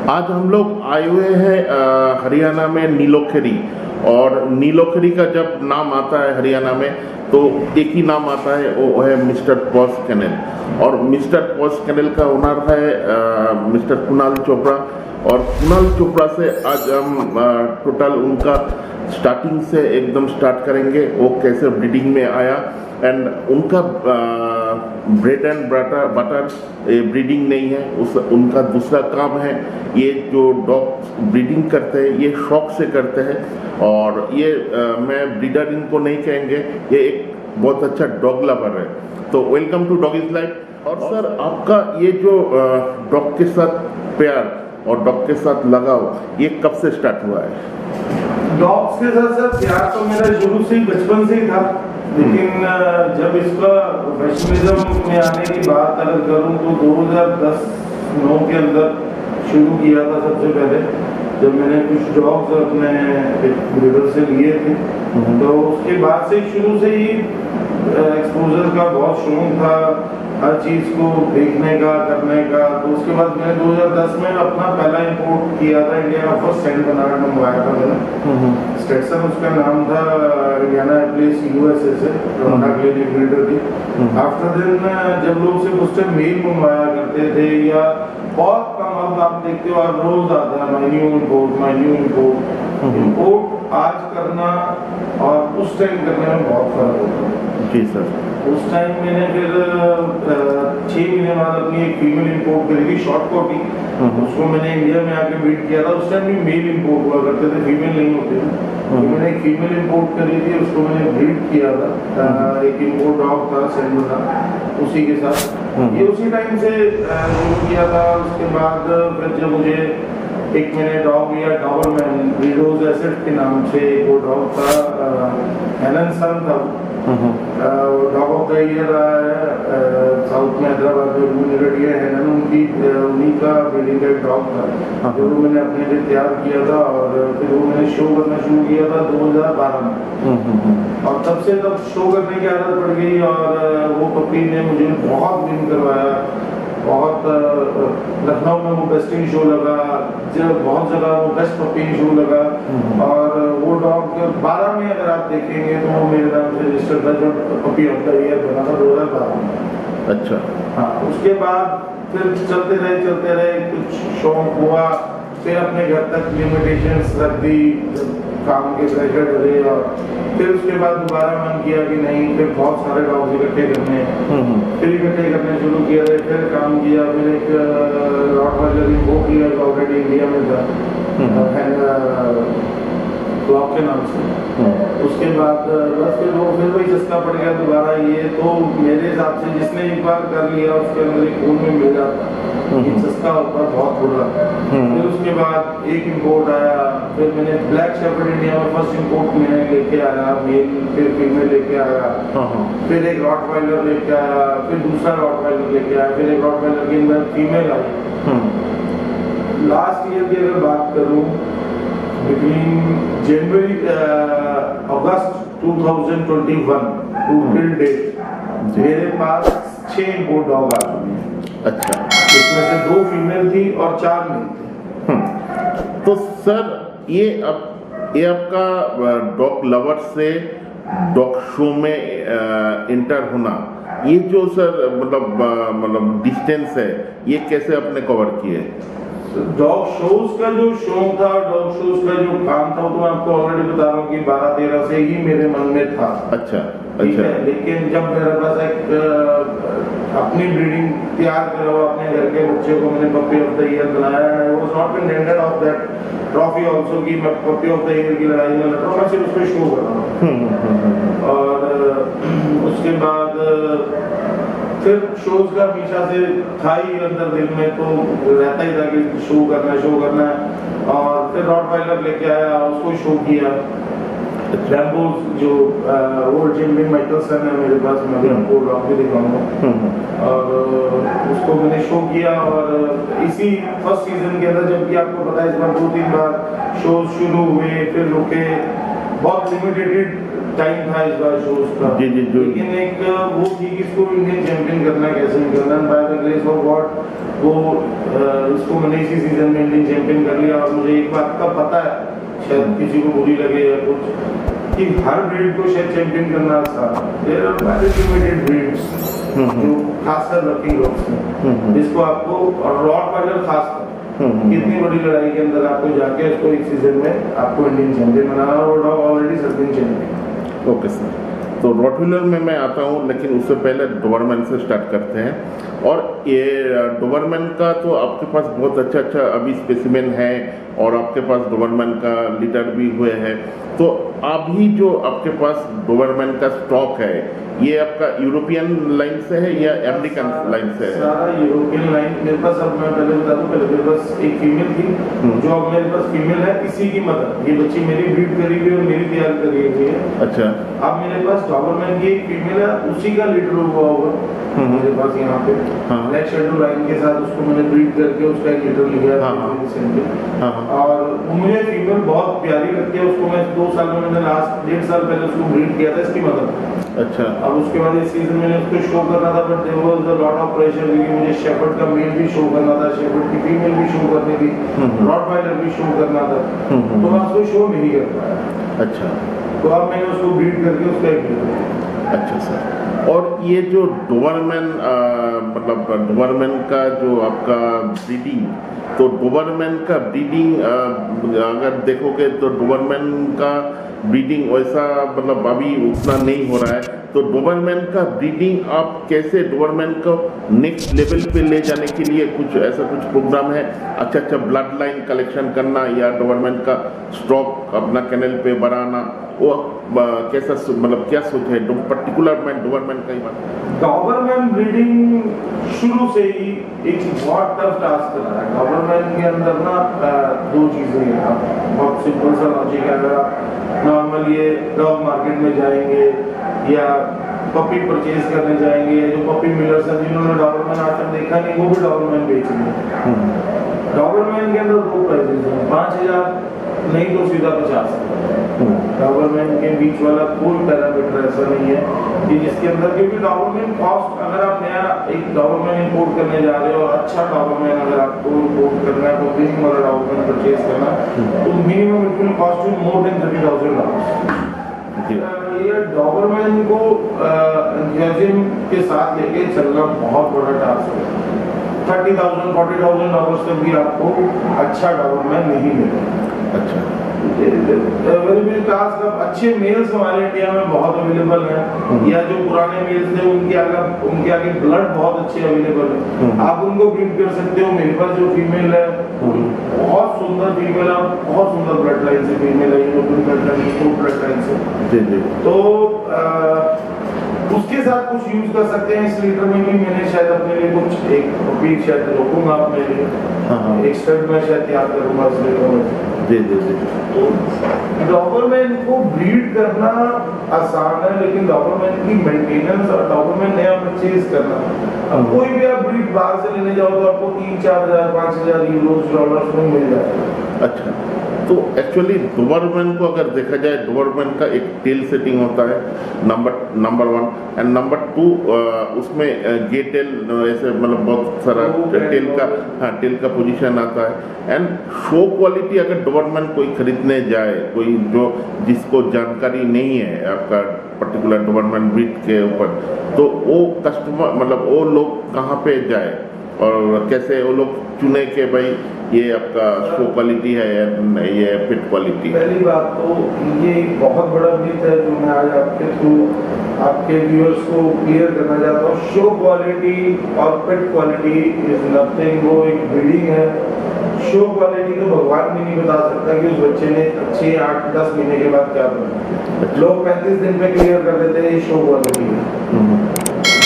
आज हम लोग आए हुए हैं हरियाणा में नीलोखेरी। और नीलोखेरी का जब नाम आता है हरियाणा में तो एक ही नाम आता है, वो है मिस्टर पॉज कैनल। और मिस्टर पॉज कैनल का ओनर है मिस्टर कुणाल चोपड़ा। और कुणाल चोपड़ा से आज हम टोटल उनका स्टार्टिंग से एकदम स्टार्ट करेंगे, वो कैसे ब्रीडिंग में आया एंड उनका ब्रेड एंड बटर ब्रीडिंग नहीं है, उनका दूसरा काम है। ये जो डॉग ब्रीडिंग करते हैं ये शौक से करते हैं। और ये मैं ब्रीडर इनको नहीं कहेंगे, ये एक बहुत अच्छा डॉग लवर है। तो वेलकम टू डॉगीज लाइफ। और सर आपका ये जो डॉग के साथ प्यार और डॉग के साथ लगाव ये कब से स्टार्ट हुआ है? डॉग्स के साथ सर प्यार तो मेरा शुरू से ही बचपन से ही था, लेकिन जब इसका प्रोफेशनलिज्म में आने की बात अगर करूं तो 2010-9 के अंदर शुरू किया था। सबसे पहले जब मैंने कुछ डॉग्स अपने ब्रीडर से लिए थे, तो उसके बाद से शुरू से ही एक्सपोजर का बहुत शौक था, हर चीज़ को देखने का करने का। तो उसके बाद मैंने 2010 में अपना पहला इंपोर्ट किया था, इंडिया का फर्स्ट सेंट बनारड मंगवाया था मैंने। स्टेटसन उसका नाम था, हरियाणा प्लेस यूएसए से रोंडा क्लिनिक ब्रीडर थी। आफ्टर देन जब लोग सिर्फ उस टाइम मेल मंगवाया करते थे या बहुत कम, अब आप देखते हो आप रोज आता है माय न्यू इंपोर्ट। इंपोर्ट आज करना और उस टाइम करने में बहुत फर्क होता है। जी सर। उस टाइम मैंने फिर 6 महीने बाद अपनी एक फीमेल इंपोर्ट करी थी, शॉर्ट कॉपी। उसको मैंने इंडिया में आके ब्रीड किया था। उस टाइम भी मेल इंपोर्ट हुआ करते थे, फीमेल नहीं होते थे। तो मैंने एक फीमेल इंपोर्ट करी थी, उसको मैंने ब्रीड किया था। एक इंपोर्ट डॉग था सेंडोना, उसी के साथ ये उसी टाइम से शुरू किया था। उसके बाद फिर जब मुझे एक मैंने डॉग लिया डॉबरमैन वीडोज एसेट के नाम से, वो डॉग था हेलन सन था। Dog of the year south में हैदराबाद में यूनिवर्सिटी है हेलन, उन्हीं का ब्रीडिंग का एक डॉग था जो मैंने अपने लिए तैयार किया था। और फिर वो मैंने शो करना शुरू किया था 2012 में। और तब से तब शो करने की आदत पड़ गई और वो पपी ने मुझे बहुत विन करवाया। बहुत लखनऊ में वो बेस्टिंग शो लगा, बहुत जगह वो बेस्ट पपी शो लगा। और वो डॉग 12 में अगर आप देखेंगे तो वो मेरे नाम से रजिस्टर्ड था, जो पपी ऑफ द ईयर बना था 2012 में। अच्छा। हाँ, उसके बाद फिर चलते रहे कुछ शौक हुआ, फिर अपने घर तक लिमिटेशंस रख दी, काम के प्रेशर डले। और फिर उसके बाद दोबारा मन किया कि नहीं, फिर बहुत सारे डॉग्स इकट्ठे करने, फिर इकट्ठे करने शुरू किया, फिर काम किया। फिर एक रॉटवाइलर इंपोर्ट किया जो ऑलरेडी इंडिया में था ब्लॉक के नाम से। उसके बाद बस फिर वही चस्का पड़ गया दोबारा। ये तो मेरे हिसाब से जिसने एक बार कर लिया उसके अंदर एक खून में मिल जाता, ये चस्का होता बहुत बुरा। फिर उसके बाद एक इंपोर्ट आया, फिर मैंने ब्लैक शेफर्ड इंडिया में फर्स्ट इंपोर्ट मैंने लेके आया, मेल फिर फीमेल लेके आया। फिर एक रॉटवाइलर लेके आया, फिर दूसरा रॉटवाइलर लेके आया, फिर एक रॉटवाइलर के अंदर फीमेल आई। लास्ट ईयर की अगर बात करूं, between January August 2021 to till date मेरे पास 6 इंपोर्ट डॉग आ चुके हैं। अच्छा। इसमें से 2 फीमेल थी और 4 मेल थे। तो सर ये आपका डॉग लवर से डॉग शो में इंटर होना, ये जो सर मतलब डिस्टेंस है, ये कैसे आपने कवर किए? डॉग शोज का जो शौक था, डॉग शोज का जो काम था, वो तो मैं आपको ऑलरेडी बता रहा हूँ कि 12-13 से ही मेरे मन में था। अच्छा। ठीक है, लेकिन जब मेरे पास एक अपनी ब्रीडिंग तैयार करा हुआ अपने घर के बच्चे को मैंने पपी ऑफ द ईयर बनाया, I was not contented of that trophy also कि मैं पपी ऑफ द ईयर की लड़ाई में लड़ रहा हूं, मैं सिर्फ उसको शो कर रहा हूं। और उसके बाद फिर शोज का हमेशा से था ही अंदर दिल में, तो रहता ही था कि शो करना है। और फिर रॉटवाइलर लेके आया, उसको शो किया। रैम्बो जो ओल्ड जिम में माइकलसन है मेरे पास, मैं भी आपको डॉग भी दिखाऊंगा। और उसको मैंने शो किया। और इसी फर्स्ट सीजन के अंदर, जबकि आपको पता है इस बार 2-3 बार शोज शुरू हुए फिर रुके, बहुत लिमिटेड टाइम था इस बार शोज का। जी। लेकिन एक वो थी कि इसको इंडियन चैंपियन करना कैसे करना, by the grace of God वो उसको मैंने इसी सीजन में इंडियन चैंपियन कर लिया। और मुझे एक बात का पता है, शायद किसी को बुरी लगे या कुछ, कि हर ब्रीड को शायद चैंपियन करना आसान है। There are very limited breeds जो खासकर वर्किंग डॉग्स में, जिसको आपको, और रॉटवाइलर खासकर कितनी बड़ी लड़ाई के अंदर आपको जाके उसको एक सीजन में आपको इंडियन चैंपियन बनाना, और वो dog already serving champion. Okay sir, तो रॉटवीलर में मैं आता हूँ, लेकिन उससे पहले डोबरमैन से स्टार्ट करते हैं। और ये डोबरमैन का तो आपके पास बहुत अच्छा अच्छा अभी स्पेसिमेन है, और आपके पास डोबरमैन का लीटर भी हुए हैं। तो अभी जो आपके पास डोबरमैन का स्टॉक है, ये आपका यूरोपियन लाइन से है या अमेरिकन लाइन से है? सारा यूरोपियन लाइन मेरे पास। अब मैं पहले बता दूं, पहले मेरे पास एक फीमेल थी, जो अब मेरे पास फीमेल है इसी की मदद। ये बच्ची मेरी ब्रीड करी हुई और मेरी तैयार करी हुई है। अच्छा, अब मेरे पास डॉबरमैन की एक फीमेल है, उसी का लीडर हुआ होगा मेरे पास यहाँ पे। हाँ। ब्लैक शेडो लाइन के साथ उसको मैंने ब्रीड करके उसका एक लीडर लिया हाँ। रिसेंटली। हाँ। और मुझे फीमेल बहुत प्यारी लगती है। उसको मैं 2 साल में, मैंने लास्ट 1.5 साल पहले उसको ब्रीड किया था इसकी मदद। अच्छा। अब उसके बाद इस सीजन मैंने उसको शो करना था, but there was a lot of pressure, क्योंकि मुझे शेफर्ड का मेल भी शो करना था, शेफर्ड की फीमेल भी शो करनी थी, रॉटवाइलर भी शो करना था, तो मैं उसको शो नहीं कर पाया। अच्छा, तो अब मैंने उसको ब्रीड करके उसका एक लीडर लिया। अच्छा सर। और ये जो डोबरमैन मतलब डोबरमैन का जो आपका ब्रीडिंग, तो डोबरमैन का ब्रीडिंग अगर देखोगे तो डोबरमैन का ब्रीडिंग वैसा मतलब अभी उतना नहीं हो रहा है। तो डोबरमैन का ब्रीडिंग आप कैसे डोबरमैन को नेक्स्ट लेवल पे ले जाने के लिए कुछ ऐसा कुछ प्रोग्राम है? अच्छा अच्छा ब्लड लाइन कलेक्शन करना या डोबरमैन का स्टॉक अपना कैनल पे बढ़ाना, वो कैसा मतलब क्या सोच है पर्टिकुलर में डोबरमैन का ही बात? डॉबरमैन ब्रीडिंग शुरू से ही एक बहुत टफ टास्क रहा है। डॉबरमैन के अंदर ना 2 चीजें हैं। आप बहुत सिंपल सा लॉजिक है, अगर आप नॉर्मल ये डॉग मार्केट में जाएंगे या पपी परचेज करने जाएंगे, या जो पपी मिलर्स हैं जिन्होंने डॉबरमैन आज तक देखा नहीं, वो भी डॉबरमैन बेच रहे हैं। डॉबरमैन के अंदर 2 प्राइसेस हैं, 5,000 नहीं तो सीधा 50,000। डॉबरमैन के बीच वाला कोई पैरामीटर ऐसा नहीं है कि जिसके अंदर, क्योंकि डॉबरमैन कॉस्ट, अगर आप नया एक डॉबरमैन इंपोर्ट करने जा रहे हो और अच्छा डॉबरमैन अगर आपको इंपोर्ट करना है, ब्रीडिंग वाला डॉबरमैन परचेज करना, तो minimum it will cost you more than $30,000। ये डॉबरमैन को एंथुसियाज्म के साथ लेके चलना बहुत बड़ा टास्क है। $30,000 $40,000 तक भी आपको अच्छा डॉबरमैन नहीं मिलेगा। अच्छा, वेरी बिग टास्क। अब अच्छे मेल्स हमारे इंडिया में बहुत अवेलेबल हैं, या जो पुराने मेल्स थे उनके आगे ब्लड बहुत अच्छे अवेलेबल है, आप उनको ब्रीड कर सकते हो। मेरे पास जो फीमेल है बहुत सुंदर फीमेल है, बहुत सुंदर ब्लड लाइन से फीमेल है, यूरोपियन ब्लड लाइन से। जी जी। तो उसके साथ कुछ यूज कर सकते हैं। इस लीटर में भी मैंने शायद अपने लिए कुछ एक पपी शायद रोकूंगा अपने लिए, एक स्टड में शायद तैयार करूंगा इस लीटर में। जी जी जी। तो डॉबरमैन को ब्रीड करना आसान है, लेकिन डॉबरमैन की मेंटेनेंस और डॉबरमैन नया परचेज करना, अब कोई भी आप ब्रीड बाहर से लेने जाओ तो आपको 3-4 हज़ार 5,000 यूरोज डॉलर्स में मिल जाएगा। अच्छा, तो एक्चुअली डोबरमैन को अगर देखा जाए, डोबरमैन का एक टेल सेटिंग होता है नंबर 1, एंड नंबर 2 उसमें गे टेल ऐसे मतलब बहुत सारा टेल का पोजीशन आता है। एंड शो क्वालिटी अगर डोबरमैन कोई खरीदने जाए, कोई जो जिसको जानकारी नहीं है आपका पर्टिकुलर डोबरमैन ब्रीड के ऊपर, तो वो कस्टमर मतलब वो लोग कहाँ पे जाए और कैसे वो लोग चुने के भाई ये आपका शो क्वालिटी है या ये फिट क्वालिटी? पहली बात तो ये एक बहुत बड़ा मिथ है जो मैं आज आपके थ्रू आपके व्यूअर्स को क्लियर करना चाहता हूँ। शो क्वालिटी और फिट क्वालिटी इज नथिंग, वो एक ब्रीडिंग है। शो क्वालिटी तो भगवान भी नहीं बता सकता कि उस बच्चे ने 6-8-10 महीने के बाद क्या बना। लोग 35 दिन पे क्लियर कर देते हैं ये शो क्वालिटी है।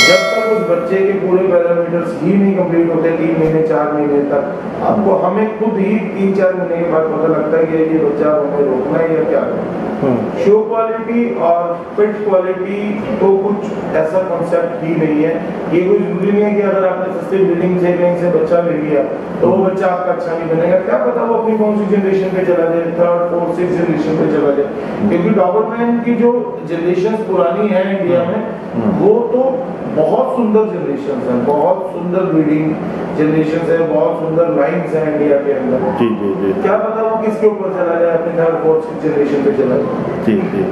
जब तक उस बच्चे के पूरे पैरामीटर्स ही नहीं कंप्लीट होते 3 महीने 4 महीने तक, आपको हमें खुद ही 3-4 महीने के बाद पता लगता है कि ये बच्चा हमें रोकना है या क्या है। शो क्वालिटी और फिट क्वालिटी तो कुछ ऐसा कॉन्सेप्ट ही नहीं है। ये कोई जरूरी नहीं है कि अगर आपने सस्ते ब्रीडिंग से कहीं से बच्चा ले लिया तो वो बच्चा आपका अच्छा नहीं बनेगा। क्या पता वो अपनी कौन सी जनरेशन पे चला जाए, 3rd 4th 6th जनरेशन पे चला जाए, क्योंकि डॉबरमैन की जो जनरेशन पुरानी है इंडिया में वो तो बहुत सुंदर जनरेशन है, बहुत सुंदर ब्रीडिंग जनरेशन है, बहुत सुंदर लाइन्स है इंडिया के अंदर। जी जी जी। क्या पता वो किसके ऊपर चला जाए, अपने 3rd 4th 6th जनरेशन पे चला जाए। जी जी।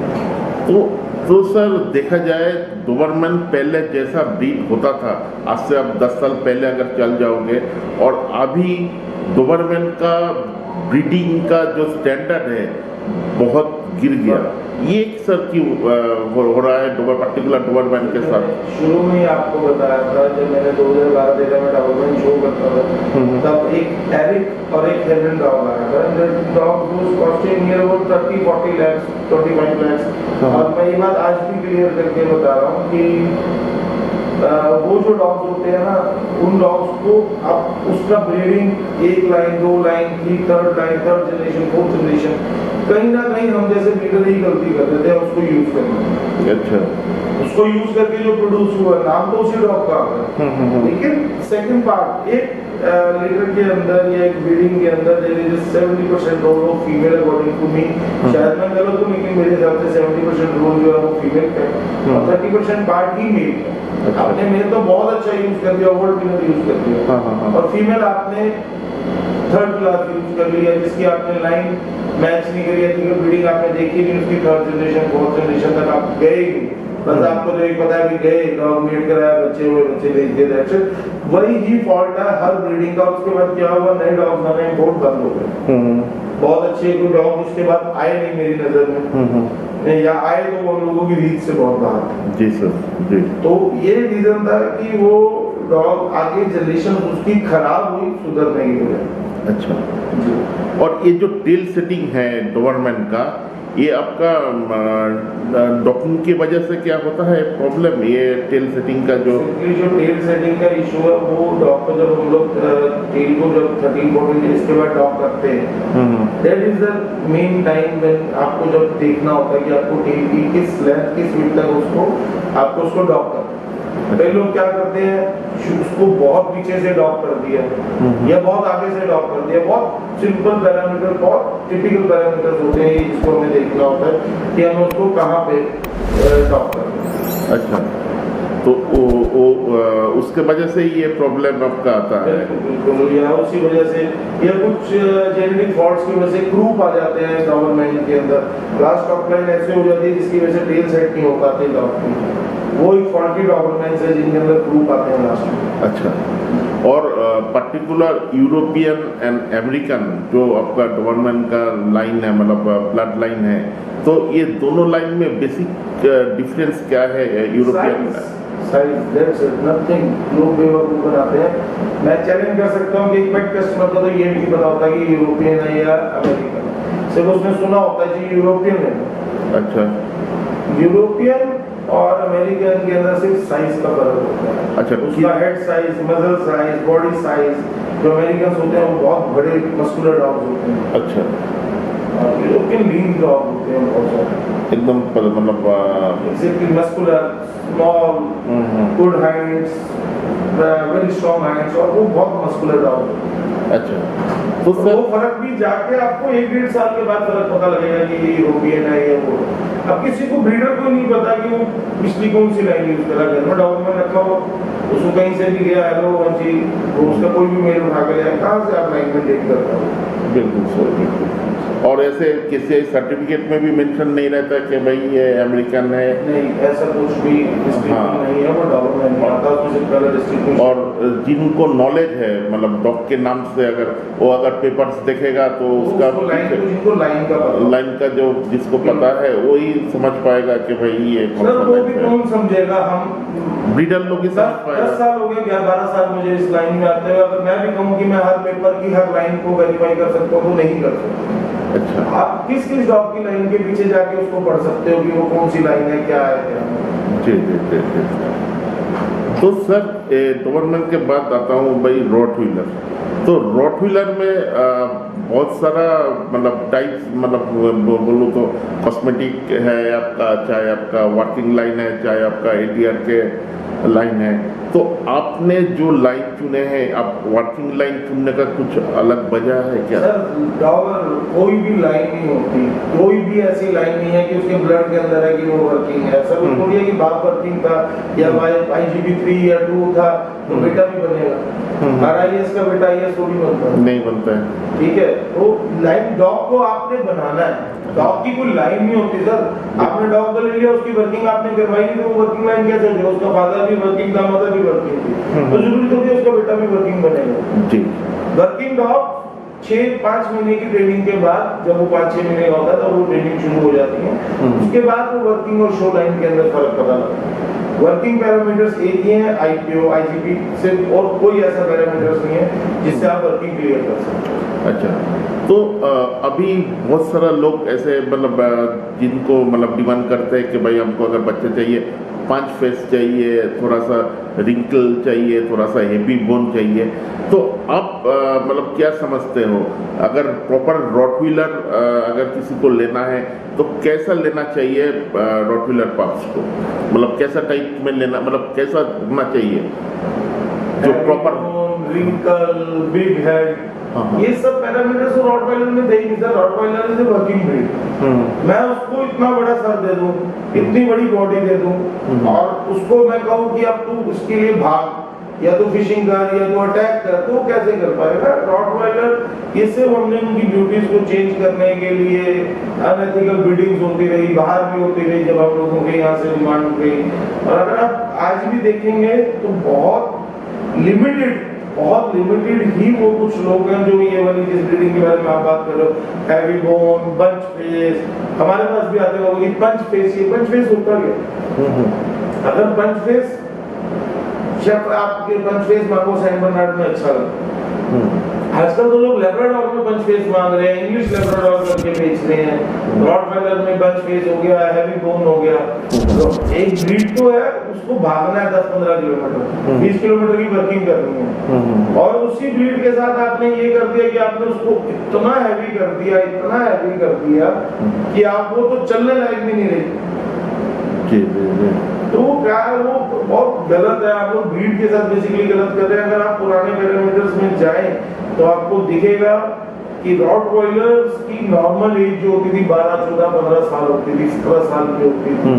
तो सर देखा जाए डोबरमैन पहले जैसा ब्रीड होता था, आज से आप 10 साल पहले अगर चल जाओगे, और अभी डोबरमैन का ब्रीडिंग का जो स्टैंडर्ड है बहुत गिर गया। ये सर क्यों हो रहा है पर्टिकुलर डोबरमैन के साथ? शुरू में ही आपको बताया था, जब मैंने 2012-13 में डोबरमैन शो करता था, तब एक एरिक और एक हेलन डॉग आया था। Dog was costing near about 30-40 lakh, 25 lakh. और मैं ये बात आज भी क्लियर करके बता रहा हूँ कि वो जो डॉग्स होते हैं ना, उन डॉग्स को अब उसका ब्रीडिंग 1 लाइन 2 लाइन की 3rd line 3rd generation 4th generation, कहीं ना कहीं हम जैसे ब्रीडर ही गलती कर देते हैं उसको यूज करने। अच्छा। उसको यूज करके जो प्रोड्यूस हुआ, नाम तो उसी डॉग का है, लेकिन सेकंड पार्ट एक लीटर के अंदर या एक ब्रीडिंग के अंदर 70% role of female according to me. शायद मैं गलत हूँ, लेकिन मेरे हिसाब से 70% रोल जो है वो फीमेल का है और 30% पार्ट ही मेल का। आपने मेल तो बहुत अच्छा यूज कर दिया, ओल्ड विनर यूज कर दिया, और फीमेल आपने 3rd क्लास यूज कर लिया, जिसकी आपने लाइन मैच नहीं करी है, ब्रीडिंग आपने देखी नहीं, उसकी 3rd जनरेशन 4th जनरेशन तक आप गए ही। बस आपको तो एक पता है कि गए, डॉग मीट कराया, बच्चे हुए, बच्चे भेज दिए, दैट्स इट। वही ही फॉल्ट है हर ब्रीडिंग का। उसके बाद क्या हुआ, नए डॉग्स आने बहुत बंद हो गए। बहुत अच्छे कोई डॉग उसके बाद आए नहीं मेरी नजर में, या आए तो वो हम लोगों की रीच से बहुत बाहर। जी सर जी। तो ये रीजन था कि वो डॉग आगे जनरेशन उसकी खराब हुई, सुधर नहीं हुई। अच्छा। और ये जो टेल सेटिंग है डोबरमैन का, ये आपका डॉकिंग की वजह से क्या होता है प्रॉब्लम? ये टेल सेटिंग का जो टेल सेटिंग का इशू है, वो डॉग को जब हम लोग टेल को जब 13-14 डेज के बाद डॉग करते हैं, that is the main time when आपको जब देखना होता है कि आपको टेल की किस लेंथ किस विड्थ तक आपको उसको डॉग करना है। कई लोग क्या करते हैं, उसको बहुत पीछे से डॉग कर दिया या बहुत आगे से डॉग कर दिया। बहुत सिंपल पैरामीटर, बहुत टिपिकल पैरामीटर्स होते हैं जिसको हमें देखना होता है कि हमें उसको कहाँ पे डॉग करना है। अच्छा। तो उसके वजह से ये प्रॉब्लम आपका आता है? बिल्कुल, या उसी वजह से, या कुछ जेनेटिक फॉल्ट्स की वजह से ग्रुप आ जाते हैं डोबरमैन के अंदर। लास्ट ऑफ लाइन ऐसे हो जाती है जिसकी वजह से टेल सेट नहीं हो पाते डॉग की। वो एक फॉल्टी डोबरमैन है जिनके अंदर ग्रुप आते हैं लास्ट में। अच्छा। और पर्टिकुलर यूरोपियन एंड अमेरिकन जो आपका डोबरमैन का लाइन है, मतलब ब्लड लाइन है, तो ये दोनों लाइन में बेसिक डिफरेंस क्या है? European size, that's it, nothing. लोग बेवकूफ बनाते हैं। मैं चैलेंज कर सकता हूँ कि एक पेट कस्टमर को तो ये नहीं पता होता कि यूरोपियन है या अमेरिकन, सिर्फ उसने सुना होता है कि यूरोपियन है। अच्छा। यूरोपियन और अमेरिकन के अंदर सिर्फ साइज का फर्क होता है। अच्छा। उसका head size, muscle size, body size, जो अमेरिकन होते हैं वो बहुत बड़े मस्कुलर डॉग्स होते हैं। अच्छा। और यूरोपियन लीन डॉग होते हैं बहुत सारे, एकदम मतलब exactly muscular, small, good Heights, very strong Heights, और वो बहुत मस्कुलर डॉग होते हैं। अच्छा। तो वो फर्क भी जाके आपको 1-1.5 साल के बाद फर्क पता लगेगा कि ये यूरोपियन है या वो। अब किसी को ब्रीडर को नहीं पता कि वो पिछली कौन सी लाइन यूज करा, घर में डॉग में रखा हो, उसको कहीं से भी गया, हेलो जी, वो उसका कोई भी मेल उठा के लिया, कहाँ से आप लाइन में देख करता हो? बिल्कुल सर, बिल्कुल। और ऐसे किसी सर्टिफिकेट में भी मेंशन नहीं रहता कि भाई ये अमेरिकन है? नहीं, ऐसा कुछ भी डिस्ट्रिक्ट नहीं है, वो डॉक्यूमेंट नहीं आता, उसमें कलर डिस्ट्रिक्ट। और जिनको नॉलेज है, मतलब डॉग के नाम से अगर वो पेपर्स देखेगा तो उसका लाइन का जो जिसको पता है वही समझ पाएगा कि भाई ये वो भी कौन समझेगा? हम ब्रीडर लोग ही समझ पाएगा। 10 साल हो गए, 12 साल मुझे इस लाइन में आते हुए। अगर मैं भी कहूँ कि मैं हर पेपर की हर लाइन को वेरीफाई कर सकता हूँ तो नहीं कर सकता। अच्छा। आप किस किस डॉग की लाइन के पीछे जाके उसको पढ़ सकते हो कि वो कौन सी लाइन है, क्या है, क्या? जी जी जी जी। तो सर डोबरमैन के बाद आता हूँ भाई रॉटव्हीलर। तो रॉटव्हीलर में बहुत सारा मतलब टाइप्स मतलब बोलूँ तो कॉस्मेटिक है आपका, चाहे आपका वर्किंग लाइन है, चाहे आपका ATR के लाइन है, तो आपने जो लाइन चुने हैं, आप वर्किंग लाइन चुनने का कुछ अलग वजह है क्या? सर डॉवर कोई भी लाइन नहीं होती, कोई भी ऐसी लाइन नहीं है कि उसके ब्लड के अंदर है कि वो वर्किंग है। सब थोड़ी है कि बाप वर्किंग था या IGP 3 या 2 था तो बेटा भी बनेगा। RIS का बेटा IAS थोड़ी बनता है, नहीं बनता है। ठीक है। तो लाइन डॉग को आपने बनाना है, डॉग की कोई लाइन नहीं होती सर। आपने डॉग को ले लिया, उसकी वर्किंग आपने करवाई नहीं, तो वो वर्किंग लाइन कैसे होगी? उसका फादर भी वर्किंग था, मदर भी वर्किंग थी, तो जरूरी थोड़ी है उसका बेटा भी वर्किंग बनेगा जी। वर्किंग डॉग 6-5 महीने की ट्रेनिंग के बाद, जब वो 5-6 महीने का होता है तो वो ट्रेनिंग शुरू हो जाती है। उसके बाद वो वर्किंग और शो लाइन के अंदर फर्क पता लगता है। वर्किंग पैरामीटर्स एक ही है, IPO IGP सिर्फ, और कोई ऐसा पैरामीटर्स नहीं है जिससे आप वर्किंग क्लियर कर सकते हैं। अच्छा, तो अभी बहुत सारा लोग ऐसे मतलब जिनको मतलब डिमांड करते हैं कि भाई हमको अगर बच्चे चाहिए 5 फेस चाहिए, थोड़ा सा रिंकल चाहिए, थोड़ा सा हेवी बोन चाहिए, तो आप मतलब क्या समझते हो, अगर प्रॉपर रॉटवीलर अगर किसी को लेना है तो कैसा लेना चाहिए रॉटवीलर पप्स को? मतलब कैसा टाइप में लेना, मतलब कैसा होना चाहिए जो प्रॉपर रिंकल, बिग हेड, ये सब पैरामीटर्स तो रॉटवाइलर में देंगे sir. Rottweiler is working breed. मैं उसको इतना बड़ा सर दे दूं, इतनी बड़ी बॉडी दे दूं, और उसको मैं कहूं कि अब तू इसके लिए भाग, या तो फिशिंग कर, या तो अटैक कर, तो कैसे कर पाएगा? रॉटवाइलर ये सिर्फ हमने उनकी ड्यूटीज को चेंज करने के लिए अनएथिकल ब्रीडिंग्स होती रही, बाहर भी होती रही जब हम लोगों के यहाँ से डिमांड हो गई। और अगर आप आज भी देखेंगे तो बहुत लिमिटेड ही वो कुछ लोग हैं जो ये वाली जिस ब्रीडिंग के बारे में आप बात कर रहे हो, हैवी बोन, बंच फेस, हमारे पास भी आते लोग कि पंच फेस, ये पंच फेस होता क्या? अगर पंच फेस शेफ आपके पंच फेस मांगो सैन बर्नार्ड में अच्छा लगता है। आजकल तो लोग लेब्राडोर में पंच फेस मांग रहे हैं, इंग्लिश लेब्राडोर करके बेच रहे हैं, रॉटवाइलर में पंच फेस हो गया, हैवी बोन हो गया। तो एक ब्रीड तो है, उसको भागना है 10-15 किलोमीटर, 20 किलोमीटर की वर्किंग करनी है, और उसी ब्रीड के साथ आपने ये कर दिया कि आपने उसको इतना हैवी कर दिया कि आप वो तो चलने लायक भी नहीं रही। तो वो क्या है, वो बहुत गलत है। आप लोग ब्रीड के साथ बेसिकली गलत कर रहे हैं। अगर आप पुराने पैरामीटर्स में जाएं तो आपको दिखेगा कि रॉटवाइलर्स की नॉर्मल एज जो होती थी 12, 14, 15 साल होती थी, 17 साल की होती थी।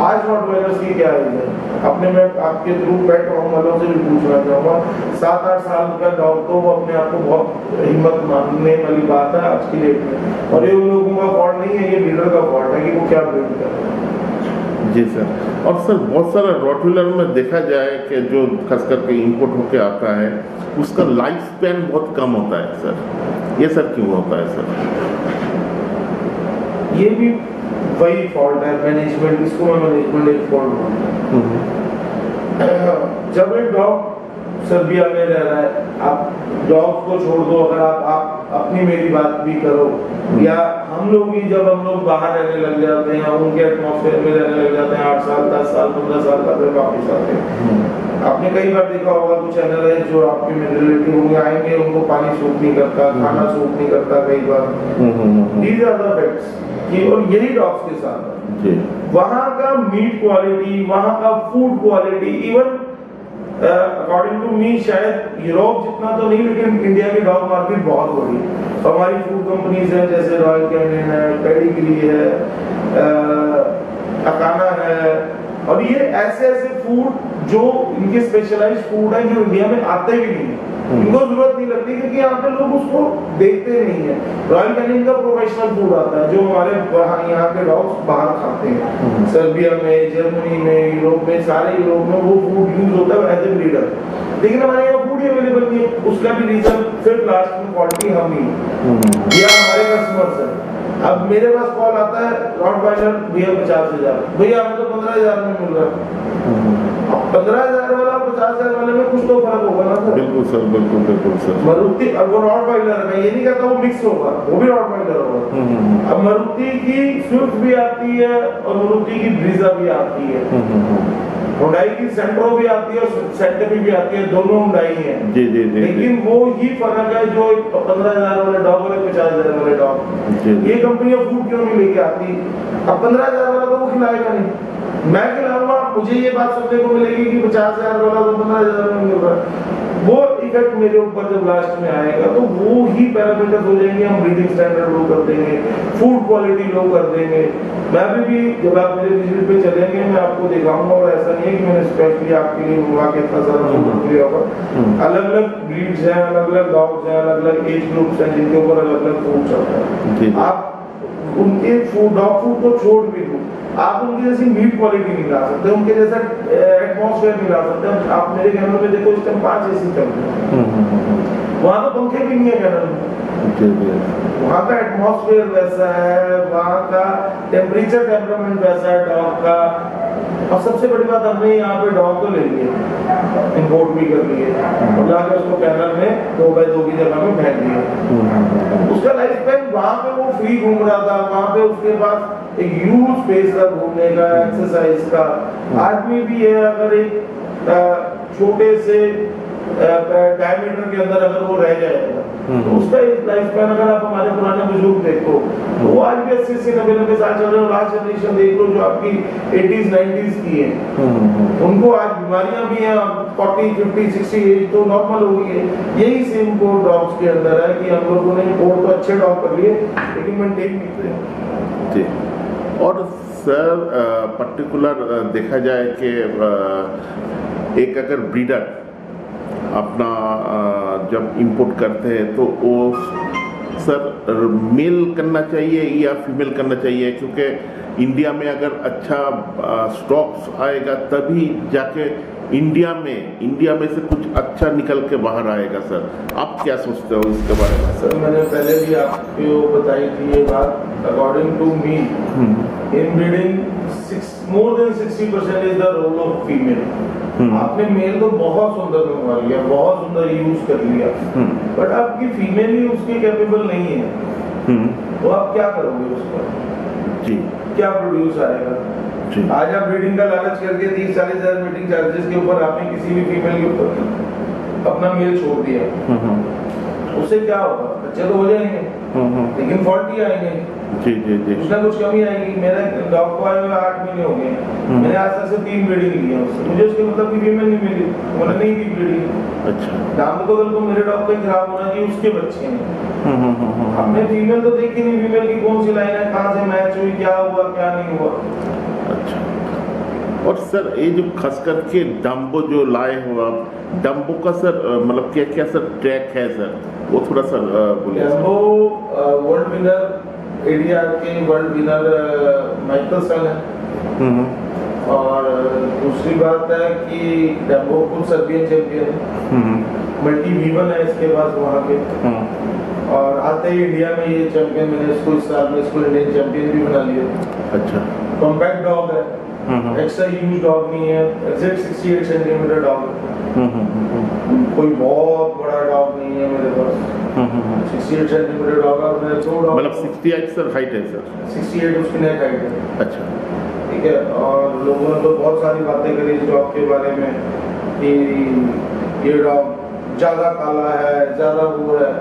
आज रॉटवाइलर्स की क्या एज है? अपने मैं आपके थ्रू पेट होम वालों से भी पूछना चाहूंगा, 7-8 साल का डॉग तो वो अपने आप को बहुत हिम्मत मानने वाली बात है आज की डेट में। और ये उन लोगों का फॉल्ट नहीं है, ये ब्रीडर का फॉल्ट है कि वो क्या ब्रीड कर रहे हैं। जी सर। और सर बहुत सारा रॉटवीलर में देखा जाए कि जो खास करके इंपोर्ट होके आता है उसका लाइफ स्पैन बहुत कम होता है सर, ये सर क्यों होता है सर? ये भी वही फॉल्ट है मैनेजमेंट, इसको मैं मैनेजमेंट एक फॉल्ट मानता हूं। जब एक डॉग सर्बिया में रह रहा है, आप डॉग को छोड़ दो, अगर आप अपनी मेरी बात भी करो, या हम लोग भी जब हम लोग बाहर रहने लग जाते हैं, उनके एटमॉस्फेयर में रहने लग जाते हैं, 8 साल 10 साल 15 साल बाद फिर वापस आते हैं। आपने कई बार देखा होगा कुछ एनालाइज जो आपके में रिलेटिव होंगे, आएंगे, उनको पानी सूट नहीं करता, खाना सूट नहीं करता कई बार। दीज आर द फैक्ट्स कि, और यही डॉग्स के साथ वहाँ का मीट क्वालिटी, वहाँ का food quality, even according to me शायद यूरोप जितना तो नहीं, लेकिन इंडिया की डॉग मार्केट बहुत बड़ी है। तो हमारी फूड कंपनीज हैं जैसे रॉयल कैनिन है, पेडिग्री है, अकाना है, और ये ऐसे फूड जो इनके स्पेशलाइज्ड फूड है जो इंडिया में आते भी नहीं है, इनको जरूरत नहीं लगती क्योंकि यहाँ पे लोग उसको देखते नहीं है। रॉयल कैनिन का प्रोफेशनल फूड आता है जो हमारे यहाँ के डॉग्स बाहर खाते हैं, सर्बिया में, जर्मनी में, यूरोप में, सारे यूरोप में वो फूड यूज होता है एज ए ब्रीडर, लेकिन हमारे यहाँ फूड ही अवेलेबल नहीं है। उसका भी रीजन फिर लास्ट में क्वालिटी हम ही, या हमारे कस्टमर्स है। अब मेरे पास कॉल आता है रॉटवाइलर भैया 50,000, भैया हमें तो 15,000 में मिल रहा है। अब 15,000 वाला 50,000 वाले में कुछ तो फर्क होगा ना सर? बिल्कुल सर, बिल्कुल सर। मारुति, अब वो रॉटवाइलर है, ये नहीं कहता वो मिक्स होगा, वो भी रॉटवाइलर होगा। अब मारुति की स्विफ्ट भी आती है और मारुति की ब्रीजा भी आती है। हुंडई की सेंट्रो भी आती है और सेंटर भी आती है, दोनों हुंडई हैं। जी जी जी लेकिन वो ही फर्क है जो 15,000 वाले डॉग और 50,000 वाले डॉग। ये कंपनियां फूड क्यों नहीं लेके आती? अब 15,000 वाला तो वो खिलाएगा नहीं, मैं खिलाऊंगा, मुझे ये बात सुनने को मिलेगी कि 50,000 वाला तो 15,000 में मिल रहा है। वो इफेक्ट मेरे ऊपर जब लास्ट में आएगा तो वो ही पैरामीटर हो जाएंगे, हम ब्रीदिंग स्टैंडर्ड लो कर देंगे, फूड क्वालिटी लो कर देंगे। मैं भी जब आप मेरे विजिट पे चलेंगे मैं आपको दिखाऊंगा, और ऐसा नहीं है कि मैंने स्पेशली आपके लिए मंगवा के इतना सारा फूड लिया होगा। अलग अलग ब्रीड्स हैं, अलग अलग डॉग्स हैं, अलग अलग एज ग्रुप्स हैं जिनके ऊपर अलग अलग फूड चलता है। आप उनके फूड, डॉग फूड को छोड़ भी दो, आप उनकी जैसी मीट क्वालिटी नहीं ला सकते, उनके जैसा एटमॉस्फेयर नहीं ला सकते। आप मेरे कैमरे में देखो, इस टाइम 5 एसी चल रहे हैं, वहाँ तो पंखे भी नहीं है कैमरे में। वहाँ का एटमॉस्फेयर वैसा है, वहाँ का टेम्परेचर टेम्परामेंट वैसा है डॉग का। और सबसे बड़ी बात, हमने यहाँ पे डॉग तो ले लिए, इंपोर्ट भी कर लिए और लाकर उसको कैमरे में 2x2 की जगह में फेंक दिया। उसका लाइफ स्पैन, वहाँ पे वो फ्री घूम रहा था, वहाँ पे उसके पास एक ह्यूज स्पेस था घूमने का, एक्सरसाइज का। आदमी भी है, अगर एक छोटे से डायमीटर के अंदर अगर वो रह जाएगा तो उसका लाइफ स्पैन, अगर आप हमारे पुराने बुजुर्ग देखो तो वो आज भी 80 से 90 साल चल रहे हैं। लास्ट जनरेशन देख लो जो आपकी 80s 90s की है, उनको आज बीमारियां भी हैं, 40 50 60 एज तो नॉर्मल हो गई है। यही सेम कोड डॉग्स के अंदर है कि हम लोगों ने कोड तो अच्छे डॉग कर लिए लेकिन मेंटेन नहीं किए। जी। और सर पर्टिकुलर देखा जाए कि एक अगर ब्रीडर अपना जब इंपोर्ट करते हैं तो वो सर मेल करना चाहिए या फीमेल करना चाहिए? क्योंकि इंडिया में अगर अच्छा स्टॉक्स आएगा तभी जाके इंडिया में से कुछ अच्छा निकल के बाहर आएगा। सर आप क्या सोचते हो इसके बारे में? सर मैंने पहले भी आपको बताई थी ये बात, according to me in breeding more than 60% is the role of female. आपने मेल तो बहुत सुंदर बनवा लिया, बहुत सुंदर यूज कर लिया, बट आपकी फीमेल ही उसकी कैपेबल नहीं है, तो आप क्या करोगे उसका? जी, क्या प्रोड्यूस आएगा? आज आप ब्रीडिंग का लालच करके 30-40 हजार ब्रीडिंग चार्जेस के ऊपर आपने किसी भी फीमेल के ऊपर अपना मेल छोड़ दिया, उससे क्या होगा? बच्चे तो हो जाएंगे लेकिन फॉल्ट ही आएंगे। जी जी जी, कुछ ना कुछ कमी आएगी। मेरे डॉग को आए हुए 8 महीने हो गए, मैंने आज तक से 3 ब्रीडिंग ली है उससे, मुझे उसके मतलब की फीमेल नहीं मिली, मैंने नहीं दी ब्रीडिंग। अच्छा, दाम तो कल को मेरे डॉग का खराब होना चाहिए, उसके बच्चे हैं। हमने फीमेल तो देखी नहीं, फीमेल की कौन सी लाइन है, कहाँ से मैच हुई, क्या हुआ क्या नहीं हुआ। अच्छा। और सर ये जो खास करके डम्बो जो लाए हो आप, डम्बो का सर मतलब क्या क्या सर ट्रैक है सर, वो थोड़ा सर बोलिए। डम्बो वर्ल्ड विनर, ADR के वर्ल्ड विनर माइकल सन है, और दूसरी बात है कि डम्बो खुद सर्बियन चैंपियन है, मल्टी V1 है इसके पास वहाँ के, और आते ही इंडिया में ये चैंपियन, मैंने इसको इस साल में इसको इंडियन चैंपियन भी बना लिया। अच्छा, कॉम्पैक्ट डॉग है, एक्स्ट्रा ह्यूज डॉग नहीं है, एग्जैक्ट 68 सेंटीमीटर डॉग है, कोई बहुत बड़ा डॉग नहीं है मेरे पास। 68 सेंटीमीटर डॉग है, मैंने 2 डॉग, मतलब 68 सर हाइट है सर? 68 उसकी नेक हाइट है। अच्छा, ठीक है। और लोगों ने तो बहुत सारी बातें करी इस डॉग के बारे में कि ये डॉग ज्यादा काला है, ज्यादा वो है।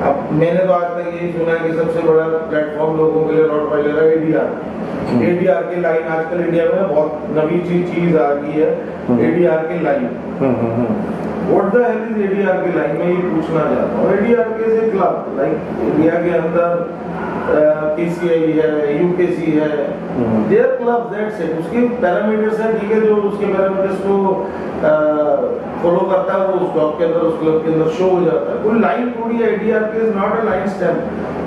अब मैंने तो आज तक यही सुना है कि सबसे बड़ा प्लेटफॉर्म लोगों के लिए रॉटवाइलर है ADR की लाइन। आजकल इंडिया में बहुत नवी चीज आ गई है, ADR की line. What the hell is ADR की लाइन, मैं ये पूछना चाहता हूँ। ADR के से क्लब लाइक इंडिया के अंदर KCI है, UKC है, देयर क्लब दैट्स इट। उसके पैरामीटर्स हैं, ठीक है, जो उसके पैरामीटर्स को फॉलो करता है वो उस डॉग के अंदर, उस क्लब के अंदर शो हो जाता है। कोई लाइन थोड़ी है, ADR के is not a line stamp.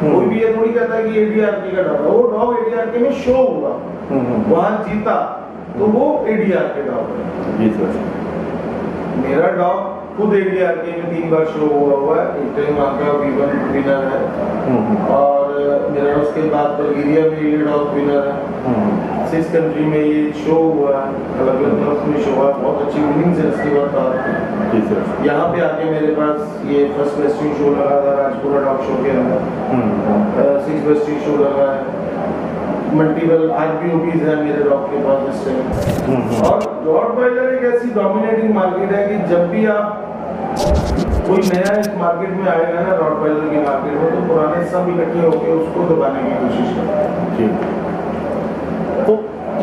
कोई भी ये थोड़ी कहता है कि ADR का डॉग है, वो डॉग ADR के में शो हुआ, वहां जीता, तो वो ADR के डॉग है। जी सर। मेरा डॉग खुद ADR के में 3 बार शो हुआ है, एक टाइम वहाँ का V1 विनर है, और मेरा उसके बाद बल्गेरिया में ये डॉग विनर है। 6 कंट्री में ये शो हुआ है, अलग अलग क्लब्स में शो हुआ, बहुत अच्छी विनिंग्स है इसके बाद। जी सर। यहाँ पे आके मेरे पास ये फर्स्ट वेस्टिंग शो लगा था राजपुरा डॉग शो के अंदर, 6 वेस्टिंग शो लगा है, मल्टीपल RPOPs है मेरे डॉग के पास इस टाइम, और रॉटवाइलर एक ऐसी डोमिनेटिंग मार्केट है कि जब भी आप कोई नया इस मार्केट में आएगा ना, रॉटवाइलर की मार्केट में, तो पुराने सब इकट्ठे होकर उसको दबाने की कोशिश करते हैं। तो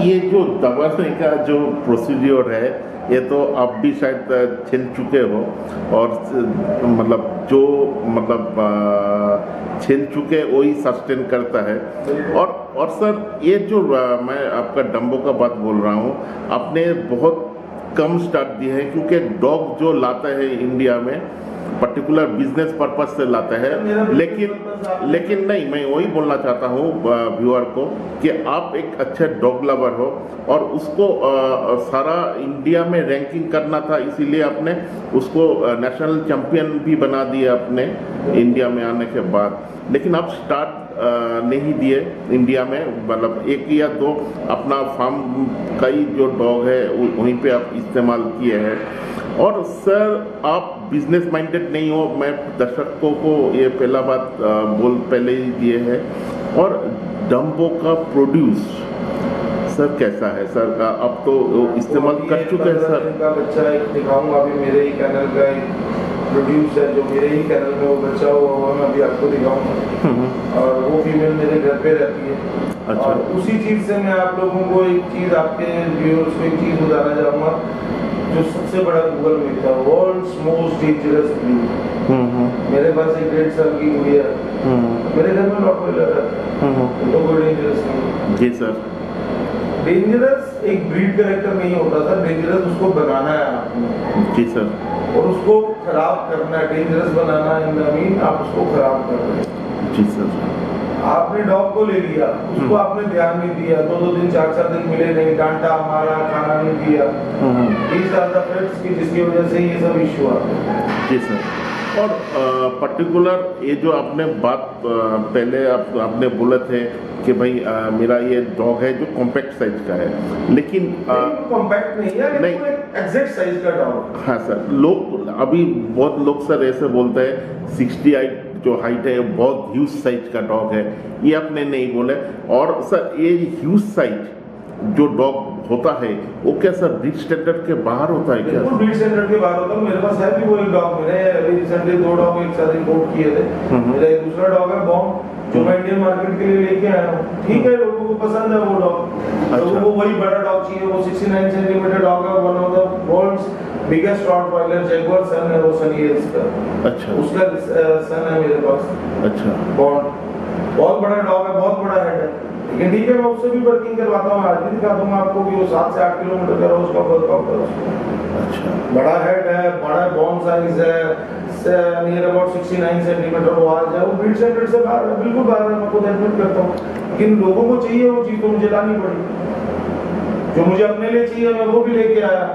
ये जो दबाने का जो प्रोसीड्योर है, ये तो आप भी शायद झेल चुके हो, और मतलब जो झेल चुके वही सस्टेन करता है। और सर ये जो मैं आपका डम्बो का बात बोल रहा हूँ, आपने बहुत कम स्टार्ट दिए हैं, क्योंकि डॉग जो लाता है इंडिया में पर्टिकुलर बिजनेस पर्पस से लाता है, लेकिन नहीं, मैं वही बोलना चाहता हूँ व्यूअर को कि आप एक अच्छे डॉग लवर हो, और उसको सारा इंडिया में रैंकिंग करना था, इसीलिए आपने उसको नेशनल चैंपियन भी बना दिया अपने इंडिया में आने के बाद। लेकिन आप स्टार्ट नहीं दिए इंडिया में, मतलब एक या दो अपना फार्म का ही जो डॉग है वहीं पे आप इस्तेमाल किए हैं। और सर आप बिजनेस माइंडेड नहीं हो, मैं दर्शकों को ये पहला बात पहले ही दिए है। और डम्बो का प्रोड्यूस सर कैसा है सर, आप तो इस्तेमाल कर चुके हैं सर। का बच्चा एक दिखाऊंगा, अभी मेरे ही कैनल का एक प्रोड्यूस है जो मेरे ही कैनल में वो बच्चा हुआ, मैं अभी आपको दिखाऊंगा, और वो फीमेल मेरे घर पे रहती है। अच्छा। और उसी चीज से मैं आप लोगों को एक चीज, आपके व्यूअर्स को एक चीज बताना चाहूंगा, जो सबसे बड़ा गूगल में था, वर्ल्ड्स मोस्ट डेंजरस ब्रीड। मेरे पास एक 1.5 साल की गुड़िया है, मेरे घर में रॉटवाइलर है, तो कोई डेंजरस नहीं। जी सर। डेंजरस एक ब्रीड कैरेक्टर नहीं होता था, डेंजरस उसको बनाना है आपने। जी सर। और उसको खराब करना है, dangerous banana in the mean आप उसको खराब कर रहे हैं। जी सर। आपने डॉग को ले लिया, उसको आपने ध्यान नहीं दिया, 2-2 दिन 4-4 दिन मिले नहीं, डांटा मारा, खाना नहीं दिया, these are the facts की जिसकी वजह से ये सब इश्यू आते हैं। जी सर। और पर्टिकुलर ये जो आपने बात पहले आपने बोले थे कि भाई मेरा ये डॉग है जो कॉम्पैक्ट साइज का है, लेकिन कॉम्पैक्ट नहीं है, नहीं, एग्जैक्ट साइज का डॉग। हाँ सर, लोग अभी बहुत लोग सर ऐसे बोलते हैं 68 जो हाइट है बहुत ह्यूज साइज का डॉग है, ये आपने नहीं बोले। और सर ये ह्यूज साइज जो डॉग होता है वो क्या सर ब्रीड स्टैंडर्ड के बाहर होता है क्या? बिल्कुल ब्रीड स्टैंडर्ड के बाहर होता है। मेरे पास है भी वो एक डॉग, मैंने अभी रिसेंटली 2 डॉग एक साथ इंपोर्ट किए थे। मेरा एक दूसरा डॉग है बॉम्ब, जो मैं इंडियन मार्केट के लिए लेके आया हूँ। ठीक है, लोगों को पसंद है वो डॉग, लोगों को वही बड़ा डॉग चाहिए। वो 69 सेंटीमीटर डॉग है, one of the world's biggest rottweiler, Jaguar son है वो, सनी हिल्स का। अच्छा। उसका सन है मेरे पास। अच्छा। बॉन्ड बहुत बड़ा डॉग है, बहुत बड़ा हेड है, लेकिन ठीक है मैं उससे भी वर्किंग करवाता हूँ। आज भी दिखा दूंगा आपको कि वो 7 से 8 किलोमीटर का रोज का वर्कआउट है उसको। अच्छा। बड़ा हेड है, बड़ा बॉन साइज है, नियर अबाउट 69 सेंटीमीटर वो आज है। वो ब्रीड स्टैंडर्ड से बाहर है, बिल्कुल बाहर है, मैं खुद एडमिट करता हूँ। लेकिन लोगों को चाहिए वो चीज़ तो मुझे लानी पड़ी। जो मुझे अपने लिए चाहिए मैं वो भी लेके आया,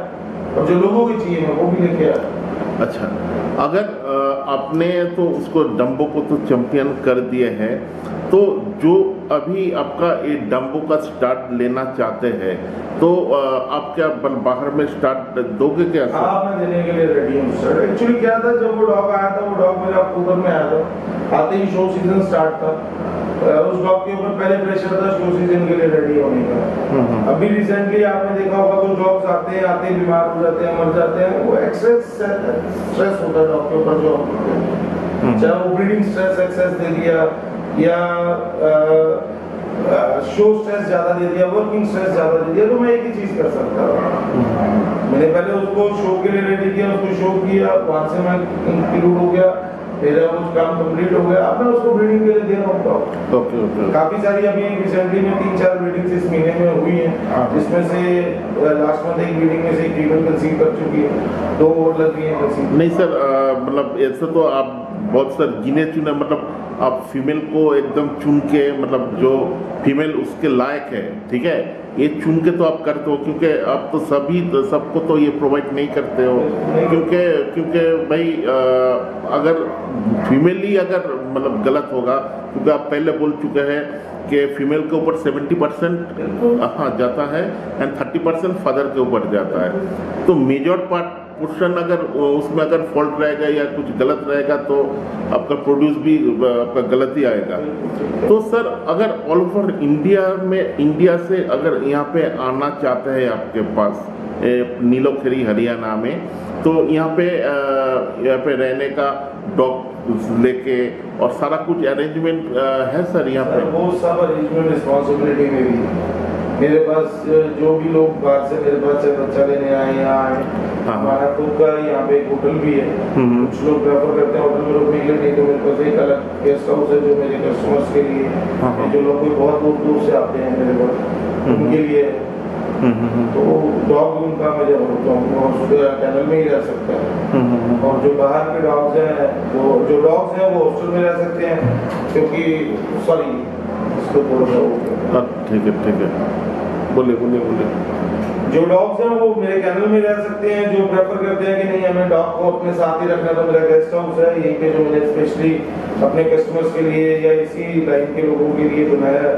और जो लोगों को चाहिए मैं वो भी लेके आया। अच्छा, अगर आपने तो उसको डम्बो को तो चैंपियन कर दिए हैं, तो जो अभी आपका ये डम्बो का स्टार्ट लेना चाहते हैं, तो आप क्या बाहर में स्टार्ट दोगे क्या? हाँ, मैं देने के लिए रेडी हूँ सर। एक्चुअली क्या था, जब वो डॉग आया था, वो डॉग मेरा अक्टूबर में आया था, आते ही शो सीजन स्टार्ट था। उस डॉग के ऊपर पहले प्रेशर था शो सीजन के लिए रेडी होने का। अभी रिसेंटली आपने देखा होगा कुछ डॉग्स आते हैं बीमार हो जाते हैं, मर जाते हैं, वो एक्सेस स्ट्रेस होता है डॉग के ऊपर जो, चाहे वो ब्रीडिंग स्ट्रेस एक्सेस दे दिया या शो स्ट्रेस ज्यादा दे दिया, वर्किंग स्ट्रेस ज्यादा दे दिया, तो मैं एक ही चीज कर सकता हूँ। मैंने पहले उसको शो के लिए रेडी किया, उसको शो किया, वहां से मैं इंक्लूड हो गया, मेरा वो काम कंप्लीट हो गया। अब मैं उसको ब्रीडिंग के लिए दे रहा हूँ। ओके। काफी सारी अभी रिसेंटली में 3-4 ब्रीडिंग इस महीने में हुई हैं, जिसमें से लास्ट मंथ एक ब्रीडिंग में से एक फीमेल कंसीव कर चुकी है, 2 और लग गई हैं कंसीव। नहीं सर, मतलब ऐसे तो आप बहुत सर गिने चुने, मतलब आप फीमेल को एकदम चुन के, मतलब जो फीमेल उसके लायक है, ठीक है, ये चुन के तो आप करते हो, क्योंकि आप तो सबको तो ये प्रोवाइड नहीं करते हो, क्योंकि भाई अगर फीमेल ही अगर मतलब गलत होगा, क्योंकि आप पहले बोल चुके हैं कि फीमेल के ऊपर 70% हाँ जाता है एंड 30% फादर के ऊपर जाता है, तो मेजर पार्ट क्वेश्चन अगर उसमें अगर फॉल्ट रहेगा या कुछ गलत रहेगा तो आपका प्रोड्यूस भी आपका गलत ही आएगा। तो सर अगर ऑल ओवर इंडिया में, इंडिया से अगर यहाँ पे आना चाहते हैं आपके पास नीलोखेरी हरियाणा में, तो यहाँ पे रहने का डॉग लेके और सारा कुछ अरेंजमेंट है सर यहाँ पे? वो सब अरेंजमेंट रिस्पॉन्सिबिलिटी मेरी है। मेरे पास जो भी लोग बाहर से मेरे पास से बच्चा लेने आए यहाँ आए, हमारा खुद का यहाँ पे एक होटल भी है। कुछ लोग प्रेफर करते हैं होटल में रुकने के लिए, नहीं तो मेरे पास एक अलग गेस्ट हाउस है जो मेरे कस्टमर्स के लिए, जो लोग कोई बहुत दूर दूर से आते हैं मेरे पास उनके लिए। तो डॉग भी उनका मैं जब होता हूँ कैनल में ही रह सकता है। और जो बाहर के डॉग्स हैं वो जो डॉग्स हैं वो हॉस्टल में रह सकते हैं, क्योंकि सॉरी इसको थोड़ा ठीक है बोले। जो डॉग्स हैं वो मेरे कैनल में रह सकते हैं। जो प्रेफर करते हैं कि नहीं हमें डॉग को अपने साथ ही रखना, तो मेरा गेस्ट हाउस है यहीं पे जो मैंने स्पेशली अपने कस्टमर्स के लिए या इसी लाइन के लोगों के लिए बनाया है,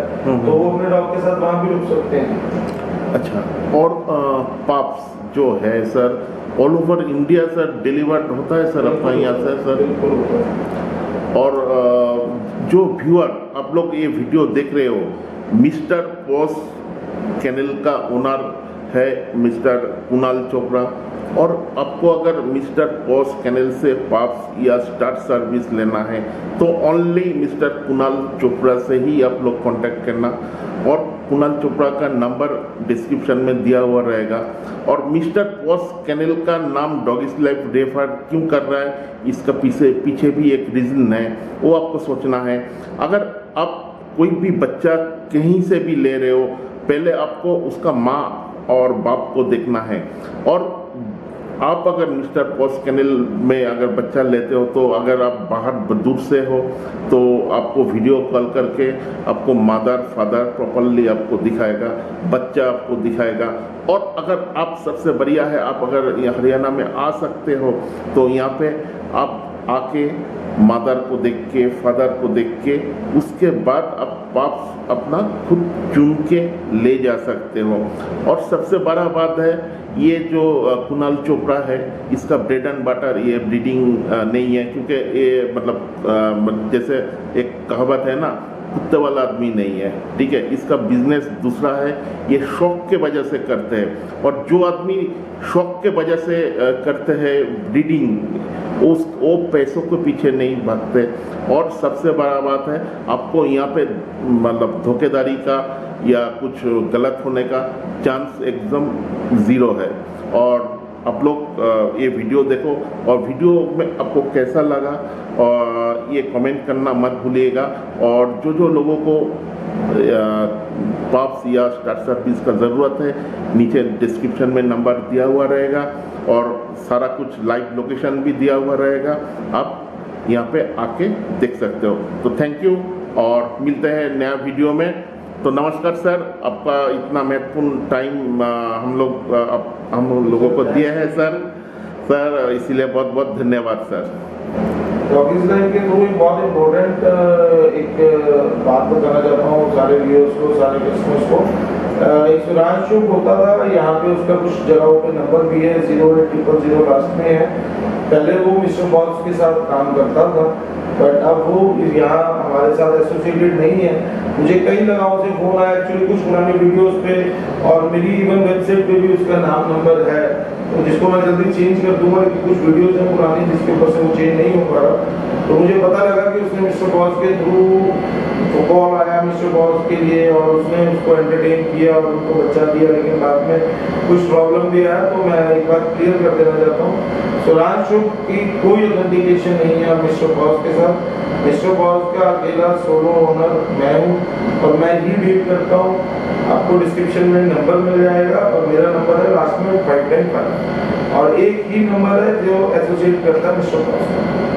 तो वो अपने डॉग के साथ वहाँ भी रुक सकते हैं। अच्छा, और पाप्स जो है sir all over India sir delivered होता है सर आपका यहाँ से सर? बिल्कुल होता है। और जो व्यूअर आप लोग ये वीडियो देख रहे हो, मिस्टर पॉस कैनल का ओनर है मिस्टर कुणाल चोपड़ा, और आपको अगर मिस्टर पॉस कैनल से पाप्स या स्टार्ट सर्विस लेना है तो ओनली मिस्टर कुणाल चोपड़ा से ही आप लोग कांटेक्ट करना। और कुणाल चोपड़ा का नंबर डिस्क्रिप्शन में दिया हुआ रहेगा। और मिस्टर पॉस कैनल का नाम डॉगिस लाइफ रेफर क्यों कर रहा है, इसका पीछे भी एक रीज़न है, वो आपको सोचना है। अगर आप कोई भी बच्चा कहीं से भी ले रहे हो, पहले आपको उसका माँ और बाप को देखना है। और आप अगर मिस्टर पॉस कैनल में अगर बच्चा लेते हो, तो अगर आप बाहर दूर से हो तो आपको वीडियो कॉल करके आपको मदर फादर प्रॉपरली आपको दिखाएगा, बच्चा आपको दिखाएगा। और अगर आप सबसे बढ़िया है, आप अगर हरियाणा में आ सकते हो तो यहाँ पे आप आके मदर को देख के, फादर को देख के, उसके बाद आप पाप्स अपना खुद चुन के ले जा सकते हो। और सबसे बड़ा बात है, ये जो कुणाल चोपड़ा है, इसका ब्रेड एंड बटर ये ब्रीडिंग नहीं है, क्योंकि ये मतलब जैसे एक कहावत है ना, कुत्ते वाला आदमी नहीं है, ठीक है। इसका बिजनेस दूसरा है, ये शौक के वजह से करते हैं। और जो आदमी शौक के वजह से करते हैं ब्रीडिंग, वो पैसों के पीछे नहीं भागते। और सबसे बड़ा बात है, आपको यहाँ पे मतलब धोखेधारी का या कुछ गलत होने का चांस एकदम ज़ीरो है। और आप लोग ये वीडियो देखो, और वीडियो में आपको कैसा लगा और ये कमेंट करना मत भूलिएगा। और जो लोगों को पाप्स या स्टार्ट सर्विस का ज़रूरत है, नीचे डिस्क्रिप्शन में नंबर दिया हुआ रहेगा और सारा कुछ लाइव लोकेशन भी दिया हुआ रहेगा, आप यहाँ पे आके देख सकते हो। तो थैंक यू, और मिलते हैं नया वीडियो में। तो नमस्कार सर, आपका इतना महत्वपूर्ण टाइम हम लोगों को दिया है सर, इसीलिए बहुत बहुत धन्यवाद सर। डॉगिस लाइफ के थ्रू एक बहुत इम्पोर्टेंट एक बात बताना चाहता हूँ सारे व्यूअर्स को, सारे कस्टमर्स को। एक सुरांश शुभ होता था यहाँ पे, उसका कुछ जगहों पे नंबर भी है, 08000 लास्ट में है। पहले वो मिस्टर बॉक्स के साथ काम करता था, बट अब वो यहाँ हमारे साथ एसोसिएटेड नहीं है। मुझे कई जगहों से फोन आया एक्चुअली, कुछ पुरानी वीडियोस पे, और मेरी इवन वेबसाइट पे भी उसका नाम नंबर है, तो जिसको मैं जल्दी चेंज कर दूंगा। कुछ वीडियोस हैं पुरानी जिसके ऊपर से वो चेंज नहीं हो पा रहा। तो मुझे पता लगा कि उसने मिस्टर बॉस के थ्रू कॉल आया मिस्टर बॉस के लिए, और उसने उसको एंटरटेन किया और उनको बच्चा दिया, लेकिन बाद में कुछ प्रॉब्लम भी आया। तो मैं एक बात क्लियर कर देना चाहता हूँ, सुरांश शुभ की कोई ऑथेंटिकेशन नहीं है मिस्टर बॉस के साथ। मिस्टर बॉस का अकेला सोलो ओनर मैं हूँ, और मैं ही डील करता हूँ। आपको डिस्क्रिप्शन में नंबर मिल जाएगा, और मेरा नंबर है लास्ट में 510 और एक ही नंबर है जो एसोसिएट करता है मिस्टर बॉस।